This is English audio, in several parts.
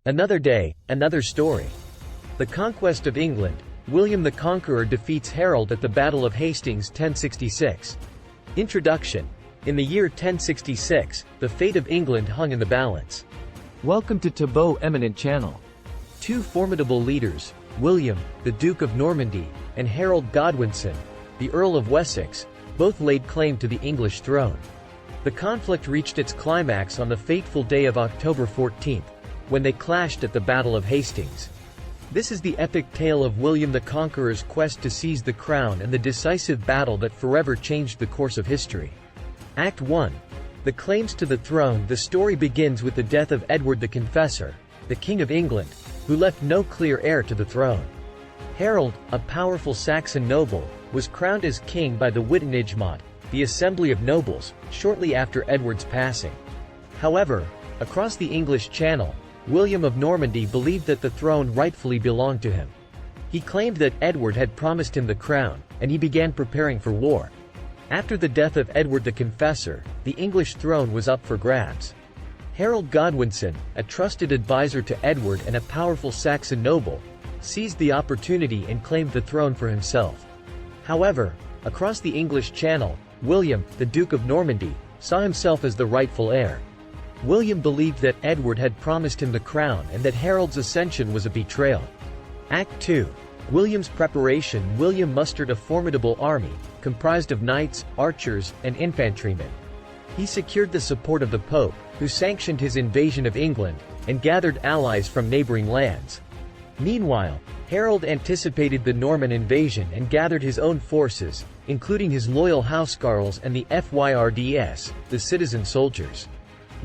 Another day, another story. The conquest of England. William the Conqueror defeats Harold at the Battle of Hastings 1066. Introduction. In the year 1066, the fate of England hung in the balance. Welcome to Tabot Eminent Channel. Two formidable leaders, William, the Duke of Normandy, and Harold Godwinson, the Earl of Wessex, both laid claim to the English throne. The conflict reached its climax on the fateful day of October 14, when they clashed at the Battle of Hastings. This is the epic tale of William the Conqueror's quest to seize the crown and the decisive battle that forever changed the course of history. Act 1. The claims to the throne. The story begins with the death of Edward the Confessor, the King of England, who left no clear heir to the throne. Harold, a powerful Saxon noble, was crowned as king by the Witenagemot, the assembly of nobles, shortly after Edward's passing. However, across the English Channel, William of Normandy believed that the throne rightfully belonged to him. He claimed that Edward had promised him the crown, and he began preparing for war. After the death of Edward the Confessor, the English throne was up for grabs. Harold Godwinson, a trusted advisor to Edward and a powerful Saxon noble, seized the opportunity and claimed the throne for himself. However, across the English Channel, William, the Duke of Normandy, saw himself as the rightful heir. William believed that Edward had promised him the crown and that Harold's ascension was a betrayal. Act 2. William's preparation. William mustered a formidable army, comprised of knights, archers, and infantrymen. He secured the support of the Pope, who sanctioned his invasion of England, and gathered allies from neighboring lands. Meanwhile, Harold anticipated the Norman invasion and gathered his own forces, including his loyal housecarls and the Fyrds, the citizen soldiers.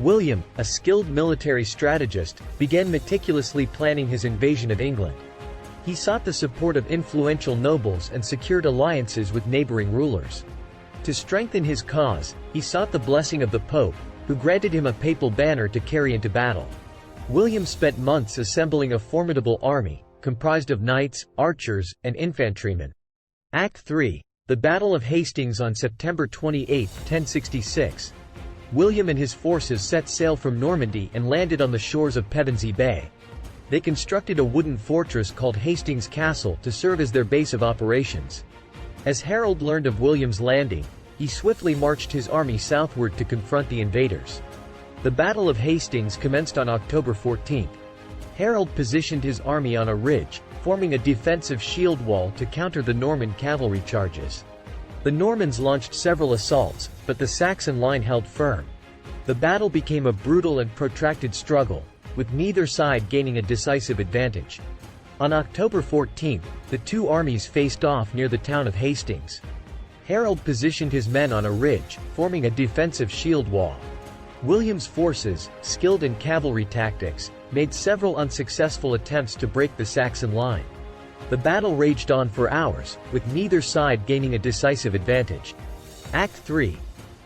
William, a skilled military strategist, began meticulously planning his invasion of England. He sought the support of influential nobles and secured alliances with neighboring rulers. To strengthen his cause, he sought the blessing of the Pope, who granted him a papal banner to carry into battle. William spent months assembling a formidable army, comprised of knights, archers, and infantrymen. Act 3. The Battle of Hastings. On September 28, 1066. William and his forces set sail from Normandy and landed on the shores of Pevensey Bay. They constructed a wooden fortress called Hastings Castle to serve as their base of operations. As Harold learned of William's landing, he swiftly marched his army southward to confront the invaders. The Battle of Hastings commenced on October 14. Harold positioned his army on a ridge, forming a defensive shield wall to counter the Norman cavalry charges. The Normans launched several assaults, but the Saxon line held firm. The battle became a brutal and protracted struggle, with neither side gaining a decisive advantage. On October 14, the two armies faced off near the town of Hastings. Harold positioned his men on a ridge, forming a defensive shield wall. William's forces, skilled in cavalry tactics, made several unsuccessful attempts to break the Saxon line. The battle raged on for hours, with neither side gaining a decisive advantage. Act 3.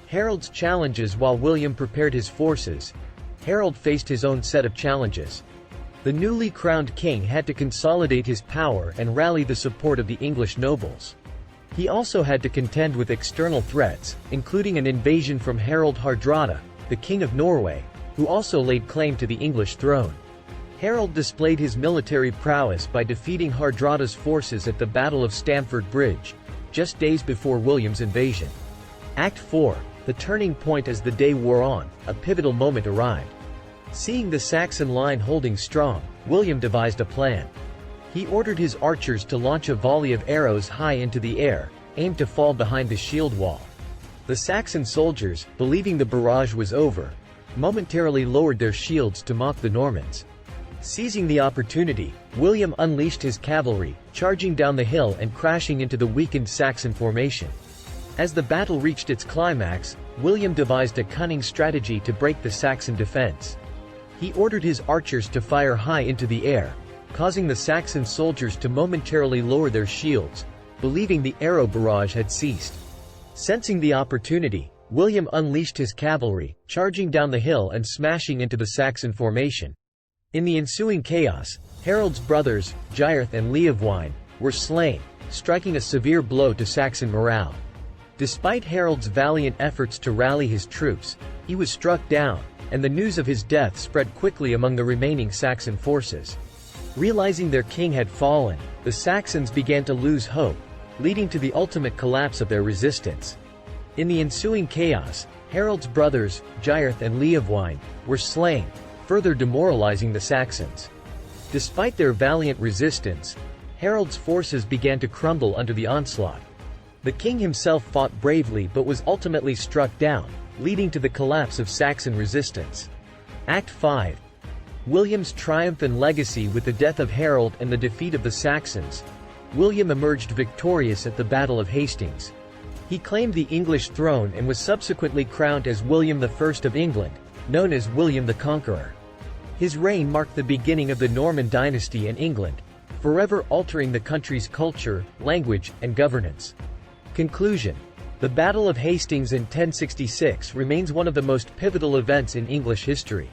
Harold's challenges. While William prepared his forces, Harold faced his own set of challenges. The newly crowned king had to consolidate his power and rally the support of the English nobles. He also had to contend with external threats, including an invasion from Harald Hardrada, the King of Norway, who also laid claim to the English throne. Harold displayed his military prowess by defeating Hardrada's forces at the Battle of Stamford Bridge, just days before William's invasion. Act 4. The turning point. As the day wore on, a pivotal moment arrived. Seeing the Saxon line holding strong, William devised a plan. He ordered his archers to launch a volley of arrows high into the air, aimed to fall behind the shield wall. The Saxon soldiers, believing the barrage was over, momentarily lowered their shields to mock the Normans. Seizing the opportunity, William unleashed his cavalry, charging down the hill and crashing into the weakened Saxon formation. As the battle reached its climax, William devised a cunning strategy to break the Saxon defense. He ordered his archers to fire high into the air, causing the Saxon soldiers to momentarily lower their shields, believing the arrow barrage had ceased. Sensing the opportunity, William unleashed his cavalry, charging down the hill and smashing into the Saxon formation. In the ensuing chaos, Harold's brothers, Gyrth and Leofwine, were slain, striking a severe blow to Saxon morale. Despite Harold's valiant efforts to rally his troops, he was struck down, and the news of his death spread quickly among the remaining Saxon forces. Realizing their king had fallen, the Saxons began to lose hope, leading to the ultimate collapse of their resistance. In the ensuing chaos, Harold's brothers, Gyrth and Leofwine, were slain, further demoralizing the Saxons. Despite their valiant resistance, Harold's forces began to crumble under the onslaught. The king himself fought bravely but was ultimately struck down, leading to the collapse of Saxon resistance. Act 5. William's triumph and legacy. With the death of Harold and the defeat of the Saxons, William emerged victorious at the Battle of Hastings. He claimed the English throne and was subsequently crowned as William I of England, known as William the Conqueror. His reign marked the beginning of the Norman dynasty in England, forever altering the country's culture, language, and governance. Conclusion. The Battle of Hastings in 1066 remains one of the most pivotal events in English history.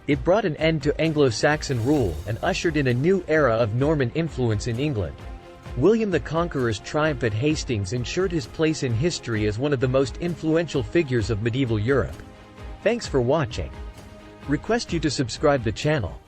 It brought an end to Anglo-Saxon rule and ushered in a new era of Norman influence in England. William the Conqueror's triumph at Hastings ensured his place in history as one of the most influential figures of medieval Europe. Thanks for watching. Request you to subscribe the channel.